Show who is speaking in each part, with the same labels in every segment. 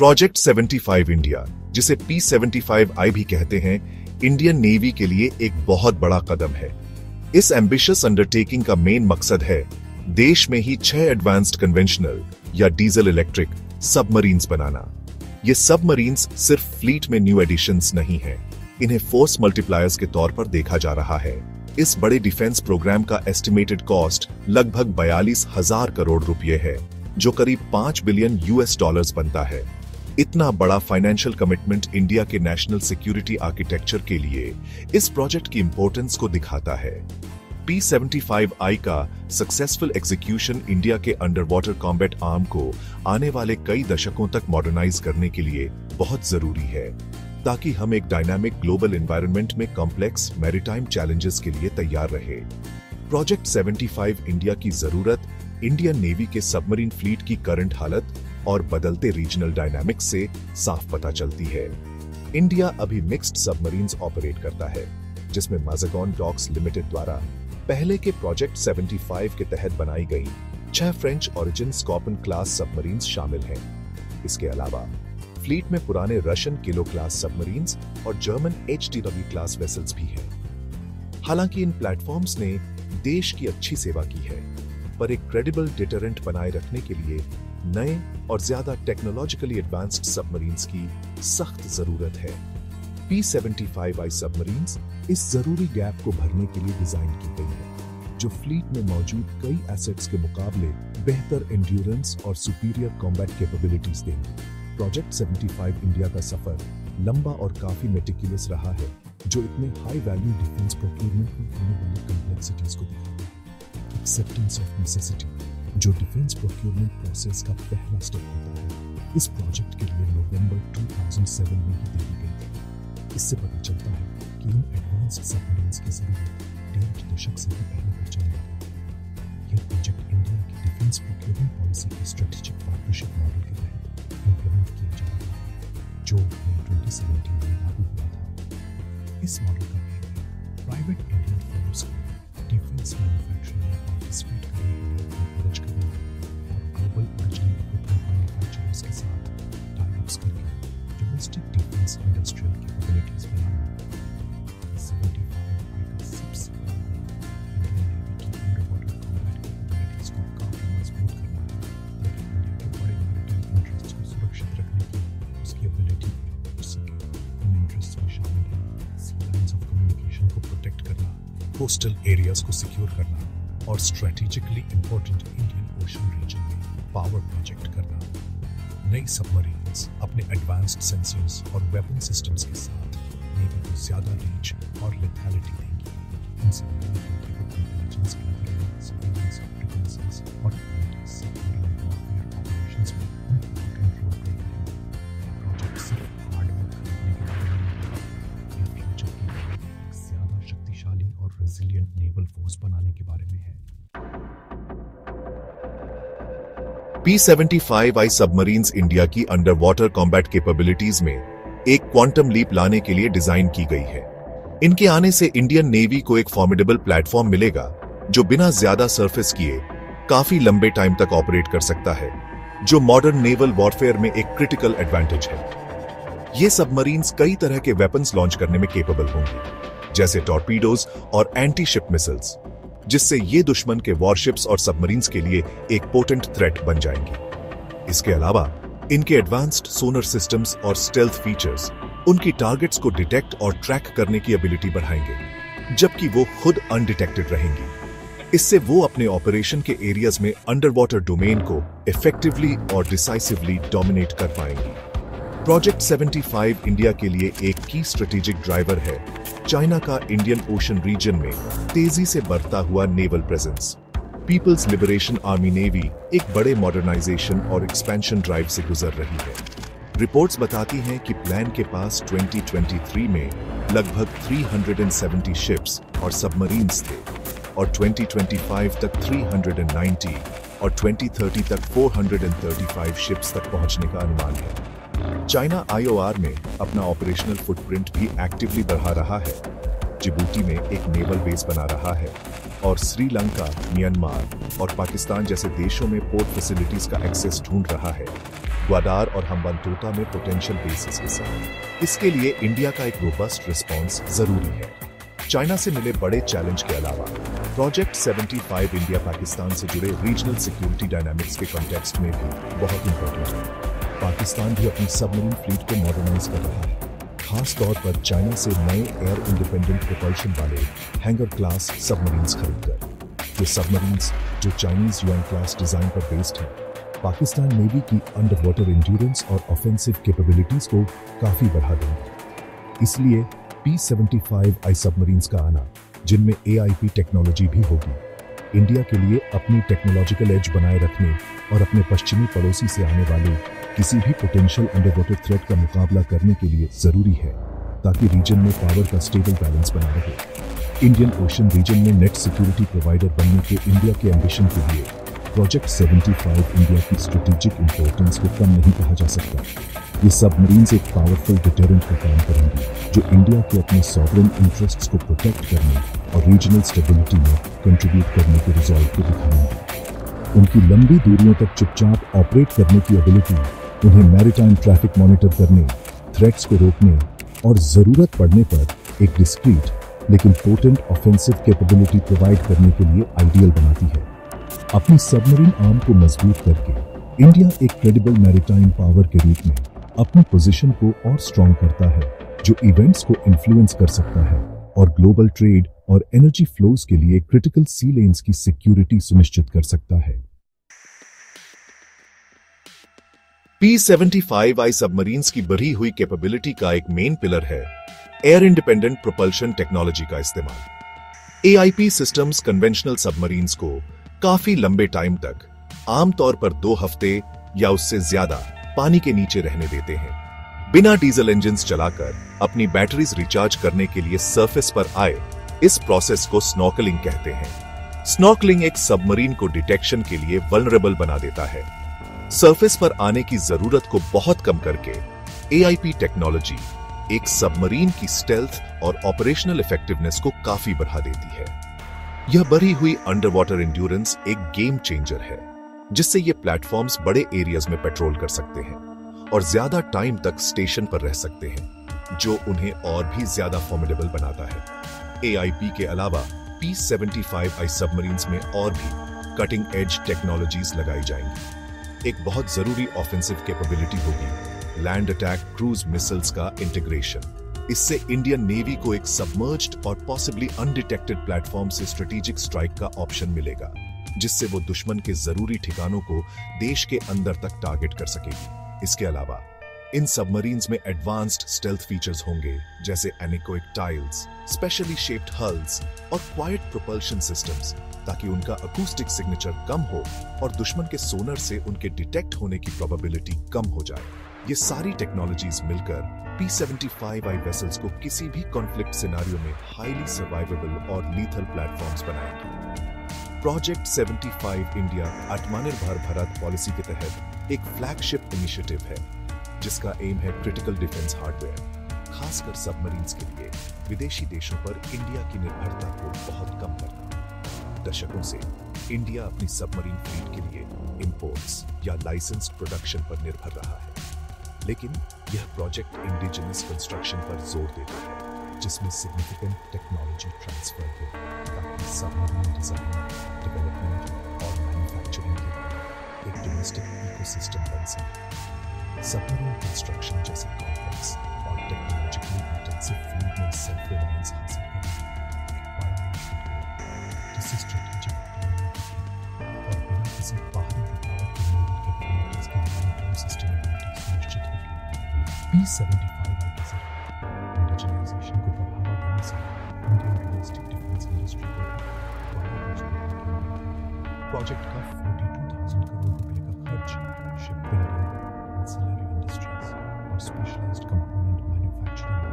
Speaker 1: Project 75 India, जिसे P75I भी कहते हैं, इंडियन नेवी के लिए एक बहुत बड़ा कदम है। इस एम्बिशियस अंडरटेकिंग का मेन मकसद है देश में ही 6 एडवांस्ड कन्वेंशनल या डीजल इलेक्ट्रिक सबमरीन्स बनाना। ये सबमरीन्स सिर्फ फ्लीट में न्यू एडिशंस नहीं है, इन्हें फोर्स मल्टीप्लायर्स के तौर पर देखा जा रहा है। इस बड़े डिफेंस प्रोग्राम का एस्टिमेटेड कॉस्ट लगभग 42,000 करोड़ रुपए है, जो करीब $5 बिलियन बनता है। इतना बड़ा फाइनेंशियल कमिटमेंट इंडिया के नेशनल सिक्योरिटी आर्किटेक्चर के लिए इस प्रोजेक्ट की इंपॉर्टेंस को दिखाता है। P75I का सक्सेसफुल एग्जीक्यूशन इंडिया के अंडर वाटर कॉम्बैट आर्म को आने वाले कई दशकों तक मॉडर्नाइज करने के लिए बहुत जरूरी है, ताकि हम एक डायनामिक ग्लोबल एनवायरनमेंट में कॉम्प्लेक्स मैरीटाइम चैलेंजेस के लिए तैयार रहे। प्रोजेक्ट 75 इंडिया की जरूरत इंडियन नेवी के सबमरीन फ्लीट की करंट हालत और बदलते रीजनल डायनामिक्स से साफ पता चलती है। इंडिया अभी मिक्स्ड सबमरीन्स ऑपरेट करता है, जिसमें माज़ागॉन डॉक्स लिमिटेड द्वारा पहले के प्रोजेक्ट 75 के तहत बनाई गई 6 French origin scorpion class submarines शामिल हैं। इसके अलावा फ्लीट में पुराने रशियन किलो क्लास सबमरीन्स और जर्मन HTW क्लास वेसल्स भी हैं। हालांकि इन प्लेटफॉर्म्स ने देश की अच्छी सेवा की है, पर एक क्रेडिबल डिटरेंट बनाए रखने के लिए नए और ज्यादा टेक्नोलॉजिकली एडवांस्ड सबमरीन्स की सख्त जरूरत है। P75I सबमरीन्स इस जरूरी गैप को भरने के लिए डिजाइन की गई है, जो फ्लीट में मौजूद कई एसेट्स के मुकाबले बेहतर एंड्योरेंस और सुपीरियर कॉम्बैट कैपेबिलिटीज देंगे। प्रोजेक्ट 75 इंडिया का सफर लंबा और काफी मेटिकुलस रहा है, जो इतने हाई वैल्यू डिफेंस प्रोक्योरमेंट में होने वाली कॉम्प्लेक्सिटीज को दिखाता है। एक्सेप्टेंस ऑफ नेसेसिटी, जो डिफेंस प्रोक्योरमेंट प्रोसेस का पहला स्टेप होता है, इस प्रोजेक्ट के लिए नवंबर 2007 में ही दे दी गई थी। इससे पता चलता है कि इन एडवांस्ड सबमरीन्स की जरूरत 1.5 दशक से भी पहले पर चल रही है। यह प्रोजेक्ट इंडिया की डिफेंस प्रोक्योरमेंट पॉलिसी के स्ट्रेटेजिक पार्टनरशिप मॉडल के तहत इम्प्लीमेंट किया जा रहा है, जो 2017 में लागू हुआ था। इस मॉडल का एम है प्राइवेट इंडियन फर्म्स को डिफेंस मैन्युफैक्चरिंग में पार्टिसिपेट करने के लिए एनकरेज करना और ग्लोबल ओरिजिनल इक्विपमेंट मैन्युफैक्चरर्स के साथ टाई-अप्स करके डोमेस्टिक डिफेंस इंडस्ट्रियल कैपेबिलिटीज बनाना। 75I का सबसे बड़ा गोल इंडियन नेवी की अंडर वाटर कॉम्बैट कैपेबिलिटीज को काफी मजबूत करना है, ताकि इंडिया के बड़े मैरीटाइम इंटरेस्ट्स को सुरक्षित रखने की उसकी एबिलिटी पूरी हो सके। इन इंटरेस्ट्स में शामिल है सी लाइंस ऑफ कम्युनिकेशन को प्रोटेक्ट करना, कोस्टल एरियाज को सिक्योर करना और strategically important Indian Ocean region में पावर प्रोजेक्ट करना। नई सबमरीन्स अपने एडवांस्ड सेंसर्स और वेपन सिस्टम्स के साथ नेवी को ज्यादा रीच और लेथैलिटी देंगी। इनसे इंटेलिजेंस गैदरिंग, सर्विलेंस, रिकॉनेसेंस और सबमरीन वॉरफेयर ऑपरेशंस में इम्पोर्टेंट रोल प्ले करेंगे। प्रोजेक्ट सिर्फ हार्डवेयर खरीदने के बारे में नहीं, यह फ्यूचर के लिए एक ज्यादा शक्तिशाली और रेजिलिएंट नेवल फोर्स बनाने के बारे में है। P75I सबमरीन्स इंडिया की अंडर वाटर कॉम्बैट कैपेबिलिटीज में एक क्वांटम लीप लाने के लिए डिजाइन की गई है। इनके आने से इंडियन नेवी को एक फॉर्मिडेबल प्लेटफॉर्म मिलेगा, जो बिना ज्यादा सरफेस किए काफी लंबे टाइम तक ऑपरेट कर सकता है, जो मॉडर्न नेवल वॉरफेयर में एक क्रिटिकल एडवांटेज है। ये सबमरीन्स कई तरह के वेपन्स लॉन्च करने में केपेबल होंगी, जैसे टॉर्पीडोज और एंटी शिप मिसाइल्स, जिससे ये दुश्मन के वॉरशिप्स और सबमरीन्स के लिए एक पोटेंट थ्रेट बन जाएंगी। इसके अलावा इनके एडवांस्ड सोनर सिस्टम्स और स्टेल्थ फीचर्स उनकी टारगेट्स को डिटेक्ट और ट्रैक करने की एबिलिटी बढ़ाएंगे, जबकि वो खुद अनडिटेक्टेड रहेंगी। इससे वो अपने ऑपरेशन के एरियाज में अंडर वाटर डोमेन को इफेक्टिवली और डिसाइसिवली डोमिनेट कर पाएंगी। प्रोजेक्ट 75 इंडिया के लिए एक की स्ट्रेटेजिक ड्राइवर है चाइना का इंडियन ओशन रीजन में तेजी से बढ़ता हुआ naval presence. People's Liberation Army Navy एक बड़े मॉडर्नाइजेशन और एक्सपेंशन ड्राइव से गुजर रही है। रिपोर्ट्स बताती हैं कि प्लान के पास 2023 में लगभग 370 शिप्स और सबमरीन्स थे और 2025 तक 390 और 2030 तक 435 शिप्स तक पहुंचने का अनुमान है। चाइना IOR में अपना ऑपरेशनल फुटप्रिंट भी एक्टिवली बढ़ा रहा है, जिबूटी में एक नेवल बेस बना रहा है और श्रीलंका, म्यांमार और पाकिस्तान जैसे देशों में पोर्ट फैसिलिटीज का एक्सेस ढूंढ रहा है। ग्वादार और हम्बनटोटा में पोटेंशियल बेसिस के साथ। इसके लिए इंडिया का एक रोबस्ट रिस्पॉन्स जरूरी है। चाइना से मिले बड़े चैलेंज के अलावा प्रोजेक्ट 75 इंडिया पाकिस्तान से जुड़े रीजनल सिक्योरिटी डायनामिक्स के कॉन्टेक्स्ट में भी बहुत इंपॉर्टेंट है। पाकिस्तान भी अपनी सबमरीन फ्लीट को मॉडर्नाइज कर रहा है, खास तौर पर चाइना से नए एयर इंडिपेंडेंट प्रोपल्शन वाले हैंगर क्लास सबमरीन्स खरीदकर। ये सबमरीन्स जो चाइनीज युआन क्लास डिजाइन पर बेस्ड हैं, पाकिस्तान नेवी की अंडर वाटर एंड्योरेंस और ऑफेंसिव कैपेबिलिटीज को काफी बढ़ा देंगे। इसलिए P-75I सबमरीन्स का आना, जिनमें AIP टेक्नोलॉजी भी होगी, इंडिया के लिए अपनी टेक्नोलॉजिकल एज बनाए रखने और अपने पश्चिमी पड़ोसी से आने वाले किसी भी पोटेंशियल अंडर वाटर थ्रेट का मुकाबला करने के लिए जरूरी है, ताकि रीजन में पावर का स्टेबल बैलेंस बना रहे। इंडियन ओशन रीजन में नेट सिक्योरिटी प्रोवाइडर बनने के इंडिया के एम्बिशन के लिए प्रोजेक्ट 75 इंडिया की स्ट्रेटेजिक इंपॉर्टेंस को कम नहीं कहा जा सकता। ये सबमरीन्स एक पावरफुल डिटरेंट का काम करेंगी, जो इंडिया के अपने सॉवरेन इंटरेस्ट्स को प्रोटेक्ट करने और रीजनल स्टेबिलिटी में कंट्रीब्यूट करने के रिजॉल्व को दिखाएंगे। उनकी लंबी दूरियों तक चुपचाप ऑपरेट करने की एबिलिटी उन्हें मैरीटाइम ट्रैफिक मॉनिटर करने, थ्रेट्स को रोकने और जरूरत पड़ने पर एक डिस्क्रीट लेकिन पोटेंट ऑफेंसिव कैपेबिलिटी प्रोवाइड करने के लिए आइडियल बनाती है। अपनी सबमरीन आर्म को मजबूत करके इंडिया एक क्रेडिबल मैरीटाइम पावर के रूप में अपनी पोजीशन को और स्ट्रॉन्ग करता है, जो इवेंट्स को इन्फ्लुएंस कर सकता है और ग्लोबल ट्रेड और एनर्जी फ्लोज के लिए क्रिटिकल सी लेन्स की सिक्योरिटी सुनिश्चित कर सकता है। P-75I सबमरीन्स की बढ़ी हुई कैपेबिलिटी का एक मेन पिलर है एयर इंडिपेंडेंट प्रोपल्शन टेक्नोलॉजी का इस्तेमाल। AIP सिस्टम्स कन्वेंशनल सबमरीन्स को काफी लंबे टाइम तक, आमतौर पर 2 हफ्ते या उससे ज्यादा, पानी के नीचे रहने देते हैं। बिना डीजल इंजन्स चलाकर अपनी बैटरीज रिचार्ज करने के लिए सरफेस पर आए इस प्रोसेस को स्नॉर्कलिंग कहते हैं। स्नॉर्कलिंग एक सबमरीन को डिटेक्शन के लिए वल्नरेबल बना देता है। सरफेस पर आने की जरूरत को बहुत कम करके AIP टेक्नोलॉजी एक सबमरीन की स्टेल्थ और ऑपरेशनल इफेक्टिवनेस को काफी बढ़ा देती है। यह बढ़ी हुई अंडर वाटर एंड्योरेंस एक गेम चेंजर है, जिससे ये प्लेटफॉर्म्स बड़े एरियाज में पेट्रोल कर सकते हैं और ज्यादा टाइम तक स्टेशन पर रह सकते हैं, जो उन्हें और भी ज्यादा फॉर्मिडेबल बनाता है। AIP के अलावा P-75I सबमरीन्स में और भी कटिंग एज टेक्नोलॉजीज लगाई जाएंगी। एक बहुत जरूरी ऑफेंसिव कैपेबिलिटी होगी लैंड अटैक क्रूज मिसाइल्स का इंटीग्रेशन। इससे इंडियन नेवी को एक सबमर्ज्ड और पॉसिबली अनडिटेक्टेड प्लेटफॉर्म से स्ट्रेटेजिक स्ट्राइक का ऑप्शन मिलेगा, जिससे वो दुश्मन के जरूरी ठिकानों को देश के अंदर तक टारगेट कर सकेगी। इसके अलावा इन सबमरीन्स में एडवांस्ड स्टेल्थ फीचर्स होंगे, जैसे anechoic tiles, specially shaped hulls और क्वाइट प्रोपल्शन सिस्टम्स, ताकि उनका अकूस्टिक सिग्नेचर कम हो और दुश्मन के सोनर से उनके डिटेक्ट होने की प्रोबेबिलिटी कम हो जाए। ये सारी टेक्नोलॉजीज मिलकर P-75I वेसल्स को किसी भी कॉन्फ्लिक्ट सिनेरियो में हाईली सर्वाइवेबल और लीथल प्लेटफॉर्म्स बनाएंगे। प्रोजेक्ट 75 इंडिया आत्मनिर्भर भारत पॉलिसी के तहत एक फ्लैगशिप इनिशिएटिव है, जिसका एम है क्रिटिकल डिफेंस हार्डवेयर, खासकर सबमरीन्स के लिए विदेशी देशों पर इंडिया की निर्भरता को बहुत कम करना। दशकों से इंडिया अपनी सबमरीन फ्लीट के लिए इंपोर्ट्स या लाइसेंस्ड प्रोडक्शन पर निर्भर रहा है, लेकिन यह प्रोजेक्ट इंडिजिनस कंस्ट्रक्शन पर जोर देता है, जिसमें सिग्निफिकेंट टेक्नोलॉजी ट्रांसफर हो, ताकि सबमरीन डिजाइन, डेवलपमेंट और मैन्युफैक्चरिंग के लिए एक डोमेस्टिक इकोसिस्टम बन सके। सबमरीन कंस्ट्रक्शन जैसे कॉम्प्लेक्स और टेक्नोलॉजिकली इंटेंसिव फील्ड में सेल्फ रिलायंस हासिल करना एक बड़ा इनिशिएटिव है, जिससे स्ट्रेटेजिक और बिना किसी बाहरी रुकावट के नेवल कैपेबिलिटीज की लॉन्ग टर्म सस्टेनेबिलिटी सुनिश्चित होगी। P-75I के जरिए इंडिजिनाइजेशन को बढ़ावा देने से इंडियन डोमेस्टिक डिफेंस इंडस्ट्री को बड़ा मजबूत होगा। प्रोजेक्ट का 42,000 करोड़ रुपए का खर्च शिप बिल्डिंग, एंसिलरी इंडस्ट्रीज और स्पेशलाइज्ड कंपोनेंट मैन्युफैक्चरिंग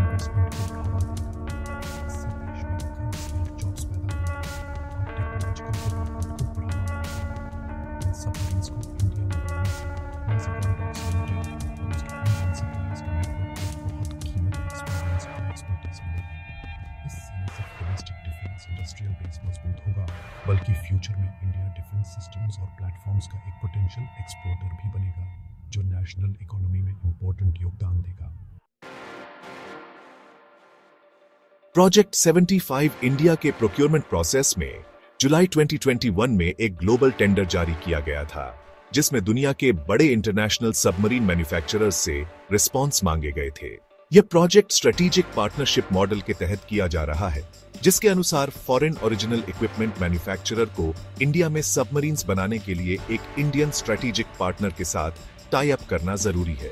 Speaker 1: इन्वेस्टमेंट को बढ़ावा देगा। इससे देश में कई स्किल्ड जॉब्स पैदा होंगे और टेक्नोलॉजिकल डेवलपमेंट को बढ़ावा मिलेगा। इन सबमरीन्स को इंडिया में बनाने से मैजिकल डॉक्स लिमिटेड और उसके इंडियन सप्लायर्स के नेटवर्क को बहुत कीमती एक्सपीरियंस और एक्सपर्टीज मिलेगी। इससे न सिर्फ डोमेस्टिक डिफेंस इंडस्ट्रियल बेस मजबूत होगा, बल्कि फ्यूचर में इंडिया डिफेंस सिस्टम्स और प्लेटफॉर्म्स का एक पोटेंशियल एक्सपोर्टर भी बनेगा।
Speaker 2: जो नेशनल इकोनॉमी में इंपॉर्टेंट योगदान देगा।
Speaker 1: प्रोजेक्ट 75 इंडिया के प्रोक्योरमेंट प्रोसेस में जुलाई 2021 में एक ग्लोबल टेंडर जारी किया गया था, जिसमें दुनिया के बड़े इंटरनेशनल सबमरीन मैन्युफैक्चरर्स से रिस्पांस मांगे गए थे। यह प्रोजेक्ट स्ट्रेटेजिक पार्टनरशिप मॉडल के तहत किया जा रहा है, जिसके अनुसार फॉरेन ओरिजिनल इक्विपमेंट मैन्युफैक्चरर को इंडिया में सबमरीन्स बनाने के लिए एक इंडियन स्ट्रेटेजिक पार्टनर के साथ टाई अप करना जरूरी है।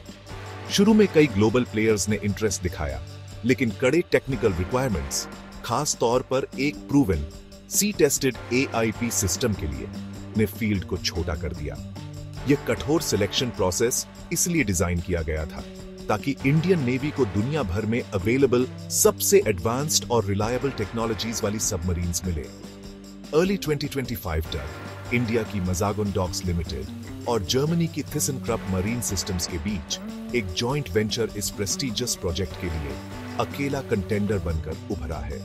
Speaker 1: शुरू में कई ग्लोबल प्लेयर्स ने इंटरेस्ट दिखाया, लेकिन कड़े टेक्निकल रिक्वायरमेंट्स, खास तौर पर एक प्रूवन सी टेस्टेड AIP सिस्टम के लिए, ने फील्ड को छोटा कर दिया। यह कठोर सिलेक्शन प्रोसेस इसलिए डिजाइन किया गया था ताकि इंडियन नेवी को दुनिया भर में अवेलेबल सबसे एडवांस्ड और रिलायबल टेक्नोलॉजीज वाली सबमरीन्स मिले। अर्ली 2025 तक इंडिया की मजागुन डॉक्स लिमिटेड और जर्मनी की थिसनक्रप मरीन सिस्टम्स के बीच एक जॉइंट वेंचर इस प्रेस्टिजियस प्रोजेक्ट के लिए अकेला कंटेंडर बनकर उभरा है।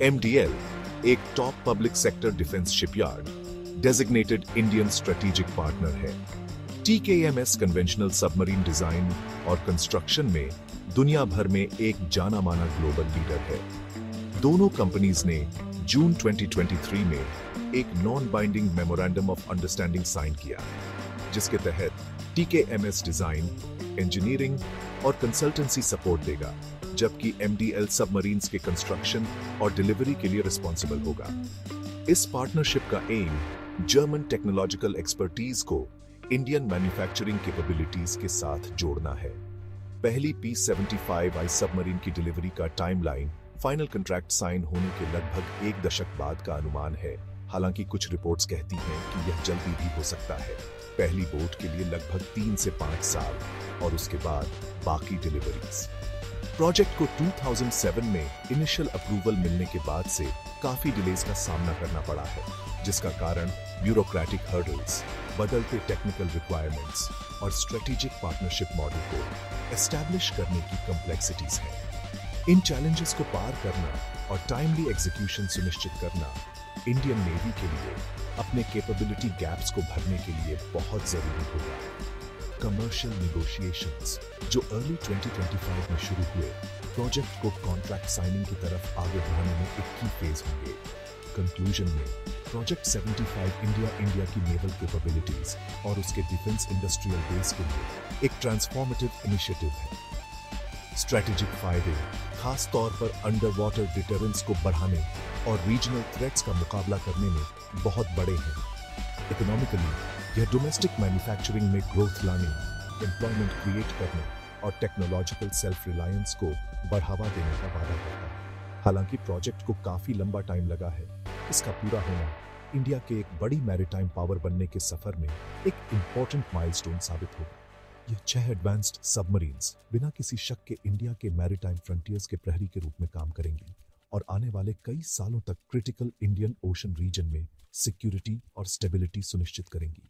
Speaker 1: MDL एक top public sector defence shipyard, designated Indian strategic partner है। TKMS कन्वेंशनल सबमरीन डिजाइन और कंस्ट्रक्शन में दुनिया भर में एक जाना माना ग्लोबल लीडर है। दोनों कंपनीज ने जून 2023 में एक non binding memorandum of understanding sign किया, जिसके तहत TKMS डिजाइन, इंजीनियरिंग और कंसल्टेंसी सपोर्ट देगा, जबकि MDL सबमरीन्स के कंस्ट्रक्शन और डिलीवरी के लिए रिस्पॉन्सिबल होगा। इस पार्टनरशिप का एम जर्मन टेक्नोलॉजिकल एक्सपर्टीज को इंडियन मैन्युफैक्चरिंग कैपेबिलिटीज के साथ जोड़ना है। पहली P75I सबमरीन की डिलीवरी का टाइमलाइन फाइनल कॉन्ट्रैक्ट साइन होने के लगभग 1 दशक बाद का अनुमान है। हालांकि कुछ रिपोर्ट्स कहती हैं कि यह जल्दी भी हो सकता है। पहली बोट के लिए लगभग 3 से 5 साल और उसके बाद बाकी डिलीवरीज। प्रोजेक्ट को 2007 में इनिशियल अप्रूवल मिलने के बाद से काफी डिलेज का सामना करना पड़ा है, जिसका कारण ब्यूरोक्रेटिक हर्डल्स, बदलते टेक्निकल रिक्वायरमेंट्स और स्ट्रेटेजिक पार्टनरशिप मॉडल को एस्टैब्लिश करने की कॉम्प्लेक्सिटीज है। इन चैलेंजेस को पार करना और टाइमली एग्जीक्यूशन सुनिश्चित करना इंडियन नेवी के लिए अपने कैपेबिलिटी गैप्स को भरने के लिए बहुत जरूरी होगा। कमर्शियल नेगोशिएशंस जो अर्ली 2025 में शुरू हुए, प्रोजेक्ट को कॉन्ट्रैक्ट साइनिंग की तरफ आगे बढ़ाने में एक की फेज होंगे। कंक्लूजन में प्रोजेक्ट 75 इंडिया की नेवल कैपेबिलिटीज और उसके डिफेंस इंडस्ट्रियल बेस के लिए एक ट्रांसफॉर्मेटिव इनिशिएटिव है। स्ट्रेटेजिक फायदे खास तौर पर अंडर वाटर डिटरेंस को बढ़ाने और रीजनल थ्रेट्स का मुकाबला करने में बहुत बड़े हैं। इकोनॉमिकली यह डोमेस्टिक मैन्युफैक्चरिंग में ग्रोथ लाने, एम्प्लॉयमेंट क्रिएट करने और टेक्नोलॉजिकल सेल्फ रिलायंस को बढ़ावा देने का वादा करता है। हालांकि प्रोजेक्ट को काफी लंबा टाइम लगा है, इसका पूरा होना इंडिया के एक बड़ी मैरीटाइम पावर बनने के सफर में एक इंपॉर्टेंट माइलस्टोन साबित होगा। यह 6 एडवांस्ड सबमरीन्स बिना किसी शक के इंडिया के मैरीटाइम फ्रंटियर्स के प्रहरी के रूप में काम करेंगी और आने वाले कई सालों तक क्रिटिकल इंडियन ओशन रीजन में सिक्योरिटी और स्टेबिलिटी सुनिश्चित करेंगी।